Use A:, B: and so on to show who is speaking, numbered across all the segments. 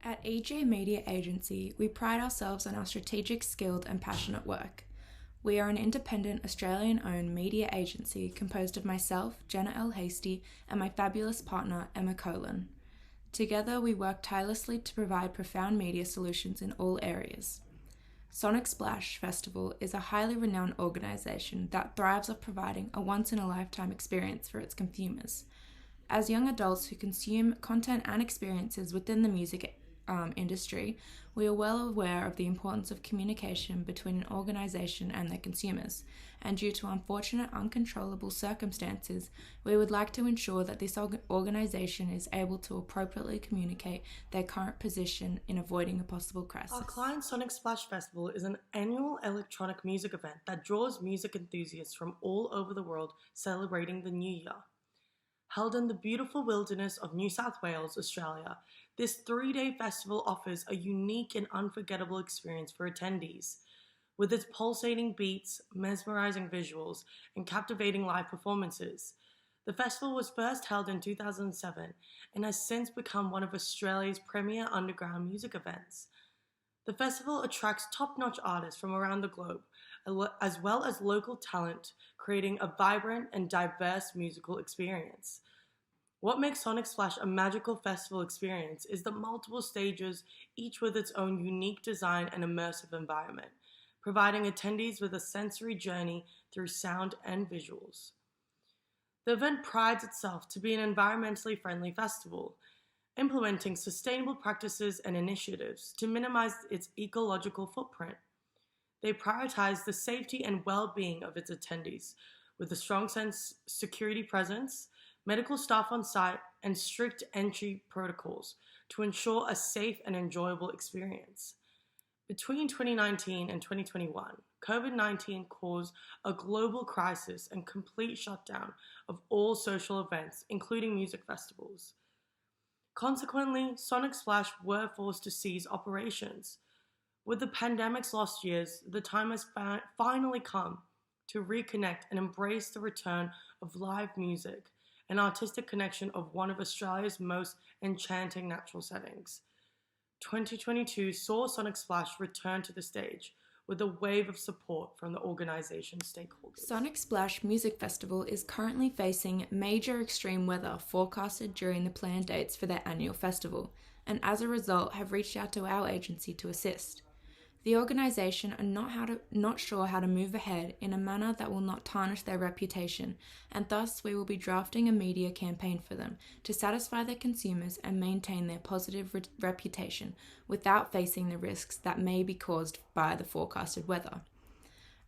A: At EJ Media Agency, we pride ourselves on our strategic, skilled, and passionate work. We are an independent, Australian owned media agency composed of myself, Jenna L. Hasty, and my fabulous partner, Emma Colin. Together, we work tirelessly to provide profound media solutions in all areas. Sonic Splash Festival is a highly renowned organisation that thrives off providing a once-in-a-lifetime experience for its consumers. As young adults who consume content and experiences within the music industry, we are well aware of the importance of communication between an organisation and their consumers, and due to unfortunate, uncontrollable circumstances, we would like to ensure that this organisation is able to appropriately communicate their current position in avoiding a possible crisis.
B: Our client Sonic Splash Festival is an annual electronic music event that draws music enthusiasts from all over the world celebrating the new year. Held in the beautiful wilderness of New South Wales, Australia, this 3-day festival offers a unique and unforgettable experience for attendees. With its pulsating beats, mesmerizing visuals, and captivating live performances. The festival was first held in 2007 and has since become one of Australia's premier underground music events. The festival attracts top-notch artists from around the globe, as well as local talent, creating a vibrant and diverse musical experience. What makes Sonic Splash a magical festival experience is the multiple stages, each with its own unique design and immersive environment, providing attendees with a sensory journey through sound and visuals. The event prides itself to be an environmentally friendly festival, implementing sustainable practices and initiatives to minimize its ecological footprint. They prioritize the safety and well-being of its attendees with a strong security presence, medical staff on site, and strict entry protocols to ensure a safe and enjoyable experience. Between 2019 and 2021, COVID-19 caused a global crisis and complete shutdown of all social events, including music festivals. Consequently, Sonic Splash were forced to cease operations. With the pandemic's lost years, the time has finally come to reconnect and embrace the return of live music, an artistic connection of one of Australia's most enchanting natural settings. 2022 saw Sonic Splash return to the stage with a wave of support from the organization's stakeholders.
A: Sonic Splash Music Festival is currently facing major extreme weather forecasted during the planned dates for their annual festival, and as a result have reached out to our agency to assist. The organisation are not sure how to move ahead in a manner that will not tarnish their reputation, and thus we will be drafting a media campaign for them to satisfy their consumers and maintain their positive reputation without facing the risks that may be caused by the forecasted weather.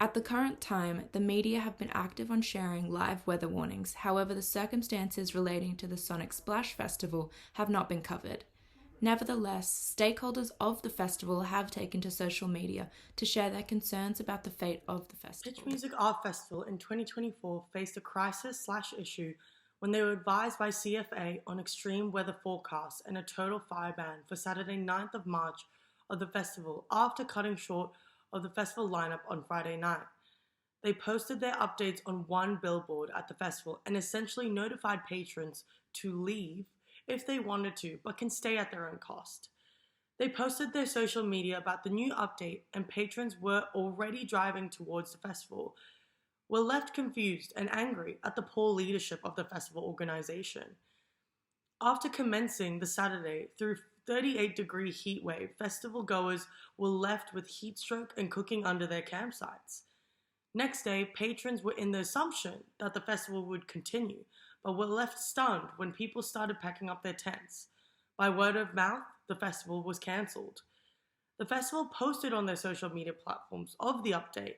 A: At the current time, the media have been active on sharing live weather warnings, however the circumstances relating to the Sonic Splash Festival have not been covered. Nevertheless, stakeholders of the festival have taken to social media to share their concerns about the fate of the festival.
B: Pitch Music Art Festival in 2024 faced a crisis/issue when they were advised by CFA on extreme weather forecasts and a total fire ban for Saturday 9th of March of the festival after cutting short of the festival lineup on Friday night. They posted their updates on one billboard at the festival and essentially notified patrons to leave if they wanted to, but can stay at their own cost. They posted their social media about the new update, and patrons were already driving towards the festival, were left confused and angry at the poor leadership of the festival organization. After commencing the Saturday through 38-degree heat wave, festival goers were left with heat stroke and cooking under their campsites. Next day, patrons were in the assumption that the festival would continue, but were left stunned when people started packing up their tents. By word of mouth, the festival was cancelled. The festival posted on their social media platforms of the update.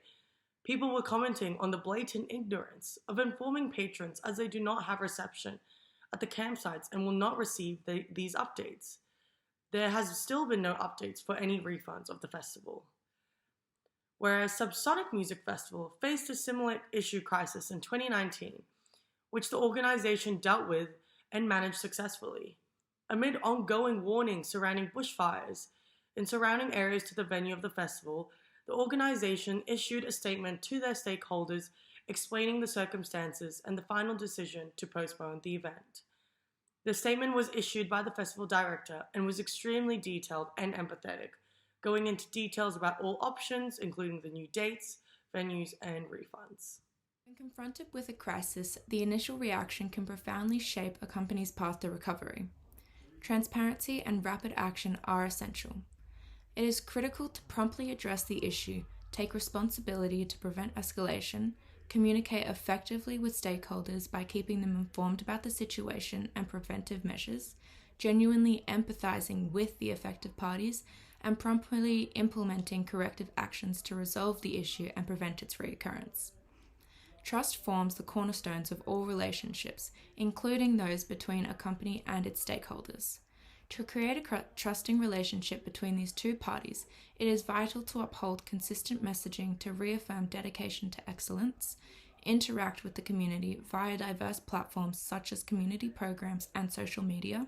B: People were commenting on the blatant ignorance of informing patrons as they do not have reception at the campsites and will not receive these updates. There has still been no updates for any refunds of the festival. Whereas Subsonic Music Festival faced a similar issue crisis in 2019, which the organization dealt with and managed successfully. Amid ongoing warnings surrounding bushfires in surrounding areas to the venue of the festival, the organization issued a statement to their stakeholders explaining the circumstances and the final decision to postpone the event. The statement was issued by the festival director and was extremely detailed and empathetic, going into details about all options, including the new dates, venues, and refunds.
A: When confronted with a crisis, the initial reaction can profoundly shape a company's path to recovery. Transparency and rapid action are essential. It is critical to promptly address the issue, take responsibility to prevent escalation, communicate effectively with stakeholders by keeping them informed about the situation and preventive measures, genuinely empathizing with the affected parties, and promptly implementing corrective actions to resolve the issue and prevent its reoccurrence. Trust forms the cornerstones of all relationships, including those between a company and its stakeholders. To create a trusting relationship between these two parties, it is vital to uphold consistent messaging to reaffirm dedication to excellence, interact with the community via diverse platforms such as community programs and social media,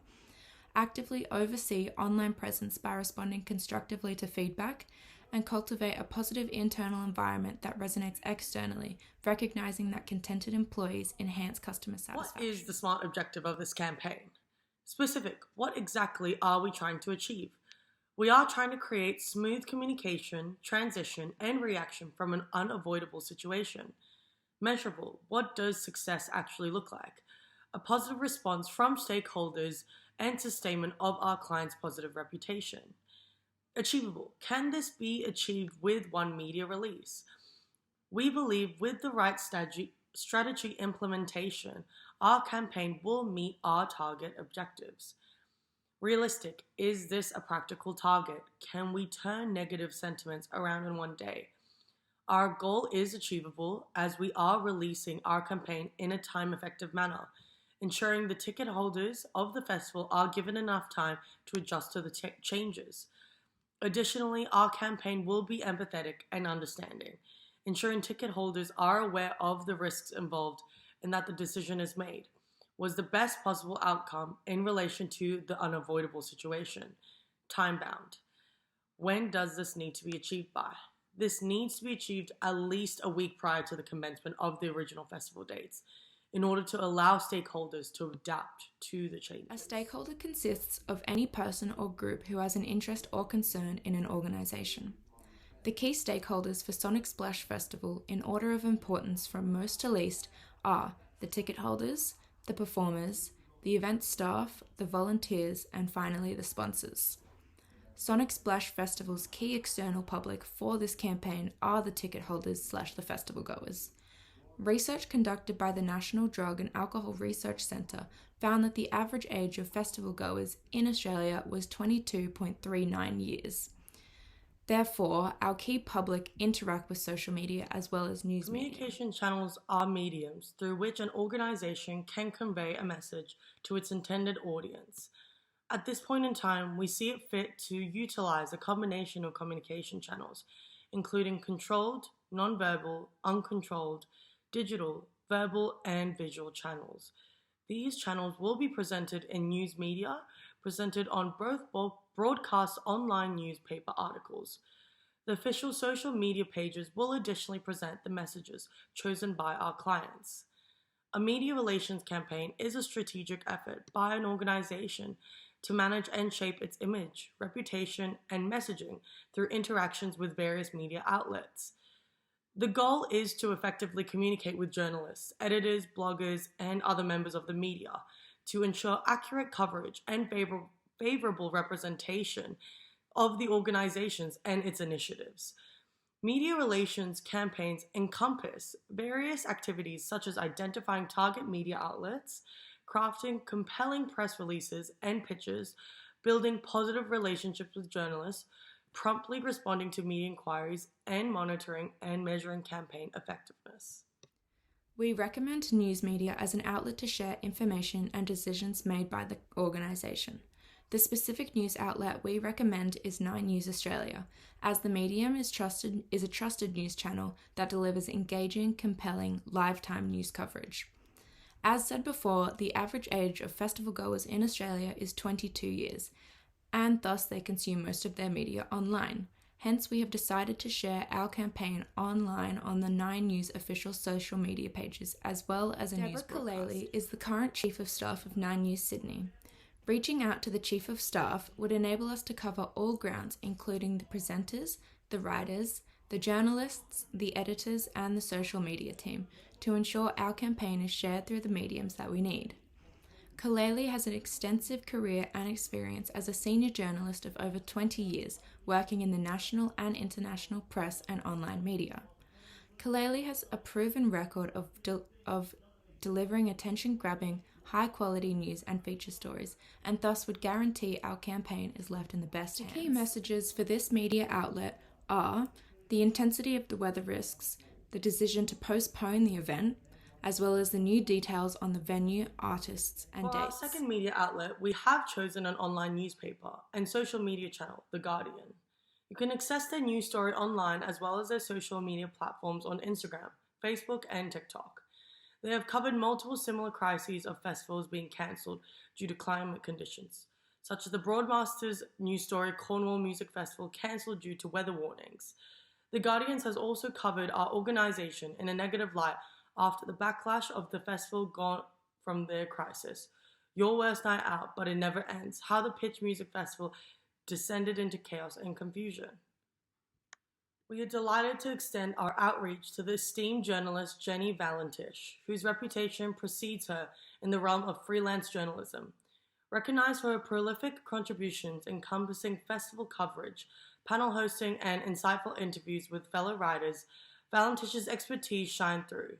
A: actively oversee online presence by responding constructively to feedback, and cultivate a positive internal environment that resonates externally, recognizing that contented employees enhance customer satisfaction.
B: What is the smart objective of this campaign? Specific, what exactly are we trying to achieve? We are trying to create smooth communication, transition, and reaction from an unavoidable situation. Measurable, what does success actually look like? A positive response from stakeholders and sustainment of our client's positive reputation. Achievable, can this be achieved with one media release? We believe with the right strategy implementation, our campaign will meet our target objectives. Realistic, is this a practical target? Can we turn negative sentiments around in one day? Our goal is achievable as we are releasing our campaign in a time-effective manner, ensuring the ticket holders of the festival are given enough time to adjust to the changes. Additionally, our campaign will be empathetic and understanding, ensuring ticket holders are aware of the risks involved and that the decision is made was the best possible outcome in relation to the unavoidable situation. Time bound. When does this need to be achieved by? This needs to be achieved at least a week prior to the commencement of the original festival dates in order to allow stakeholders to adapt to the changes.
A: A stakeholder consists of any person or group who has an interest or concern in an organisation. The key stakeholders for Sonic Splash Festival, in order of importance from most to least, are the ticket holders, the performers, the event staff, the volunteers, and finally the sponsors. Sonic Splash Festival's key external public for this campaign are the ticket holders / the festival goers. Research conducted by the National Drug and Alcohol Research Centre found that the average age of festival goers in Australia was 22.39 years. Therefore, our key public interact with social media as well as news media.
B: Communication channels are mediums through which an organisation can convey a message to its intended audience. At this point in time, we see it fit to utilise a combination of communication channels, including controlled, non-verbal, uncontrolled, digital, verbal, and visual channels. These channels will be presented in news media, presented on both broadcast online newspaper articles. The official social media pages will additionally present the messages chosen by our clients. A media relations campaign is a strategic effort by an organization to manage and shape its image, reputation, and messaging through interactions with various media outlets. The goal is to effectively communicate with journalists, editors, bloggers, and other members of the media to ensure accurate coverage and favorable representation of the organizations and its initiatives. Media relations campaigns encompass various activities such as identifying target media outlets, crafting compelling press releases and pitches, building positive relationships with journalists, promptly responding to media inquiries, and monitoring and measuring campaign effectiveness.
A: We recommend news media as an outlet to share information and decisions made by the organisation. The specific news outlet we recommend is 9 News Australia, as the medium is a trusted news channel that delivers engaging, compelling, live-time news coverage. As said before, the average age of festival goers in Australia is 22 years, and thus they consume most of their media online. Hence, we have decided to share our campaign online on the 9 News official social media pages, as well as a news broadcast. Deborah Kaleli is the current Chief of Staff of 9 News Sydney. Reaching out to the Chief of Staff would enable us to cover all grounds, including the presenters, the writers, the journalists, the editors, and the social media team, to ensure our campaign is shared through the mediums that we need. Kaleli has an extensive career and experience as a senior journalist of over 20 years, working in the national and international press and online media. Kaleli has a proven record of delivering attention-grabbing, high-quality news and feature stories, and thus would guarantee our campaign is left in the best hands. The key messages for this media outlet are the intensity of the weather risks, the decision to postpone the event, as well as the new details on the venue, artists, and dates.
B: For our second media outlet, we have chosen an online newspaper and social media channel, The Guardian. You can access their news story online as well as their social media platforms on Instagram, Facebook, and TikTok. They have covered multiple similar crises of festivals being cancelled due to climate conditions, such as the Broadcasters news story Cornwall Music Festival cancelled due to weather warnings. The Guardians has also covered our organisation in a negative light after the backlash of the festival gone from their crisis. Your worst night out, but it never ends. How the Pitch Music Festival descended into chaos and confusion. We are delighted to extend our outreach to the esteemed journalist Jenny Valentish, whose reputation precedes her in the realm of freelance journalism. Recognized for her prolific contributions encompassing festival coverage, panel hosting, and insightful interviews with fellow writers, Valentish's expertise shine through.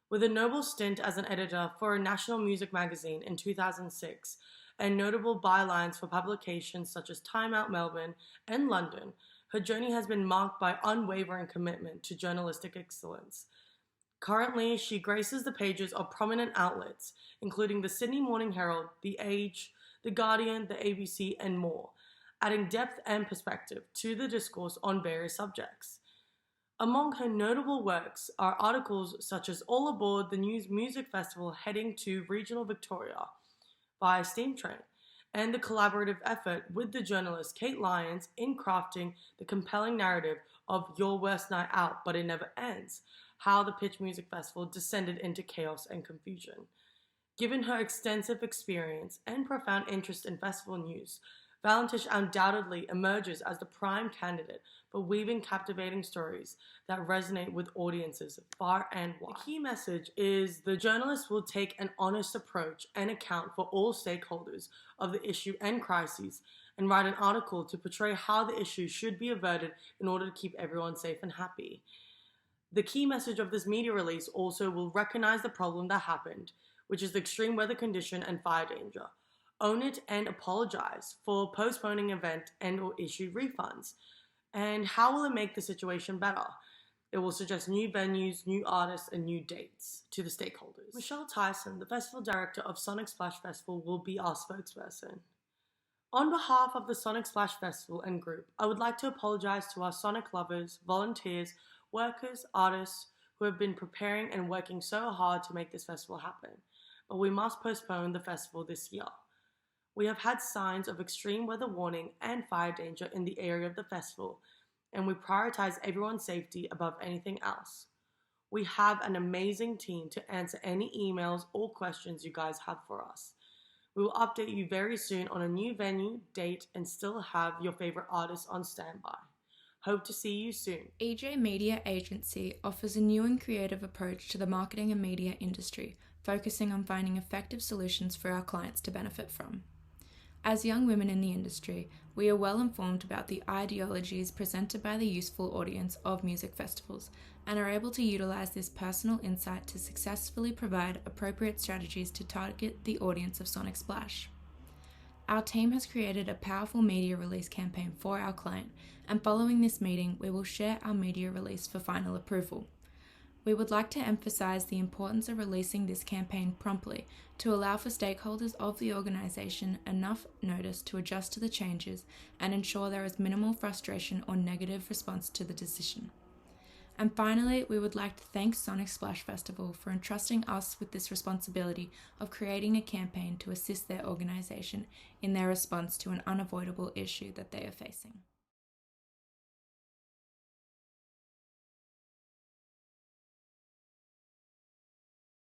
B: With a notable stint as an editor for a national music magazine in 2006 and notable bylines for publications such as Time Out Melbourne and London, her journey has been marked by unwavering commitment to journalistic excellence. Currently, she graces the pages of prominent outlets, including the Sydney Morning Herald, The Age, The Guardian, the ABC, and more, adding depth and perspective to the discourse on various subjects. Among her notable works are articles such as All Aboard the News Music Festival heading to regional Victoria via steam train, and the collaborative effort with the journalist Kate Lyons in crafting the compelling narrative of Your Worst Night Out, But It Never Ends, how the Pitch Music Festival descended into chaos and confusion. Given her extensive experience and profound interest in festival news, Valentish undoubtedly emerges as the prime candidate for weaving captivating stories that resonate with audiences far and wide. The key message is the journalist will take an honest approach and account for all stakeholders of the issue and crises, and write an article to portray how the issue should be averted in order to keep everyone safe and happy. The key message of this media release also will recognize the problem that happened, which is the extreme weather condition and fire danger. Own it and apologize for postponing event and or issue refunds. And how will it make the situation better? It will suggest new venues, new artists, and new dates to the stakeholders. Michelle Tyson, the festival director of Sonic Splash Festival, will be our spokesperson. On behalf of the Sonic Splash Festival and group, I would like to apologize to our Sonic lovers, volunteers, workers, artists who have been preparing and working so hard to make this festival happen. But we must postpone the festival this year. We have had signs of extreme weather warning and fire danger in the area of the festival, and we prioritize everyone's safety above anything else. We have an amazing team to answer any emails or questions you guys have for us. We will update you very soon on a new venue, date, and still have your favorite artists on standby. Hope to see you soon.
A: EJ Media Agency offers a new and creative approach to the marketing and media industry, focusing on finding effective solutions for our clients to benefit from. As young women in the industry, we are well informed about the ideologies presented by the youthful audience of music festivals and are able to utilize this personal insight to successfully provide appropriate strategies to target the audience of Sonic Splash. Our team has created a powerful media release campaign for our client, and following this meeting, we will share our media release for final approval. We would like to emphasize the importance of releasing this campaign promptly to allow for stakeholders of the organisation enough notice to adjust to the changes and ensure there is minimal frustration or negative response to the decision. And finally, we would like to thank Sonic Splash Festival for entrusting us with this responsibility of creating a campaign to assist their organisation in their response to an unavoidable issue that they are facing.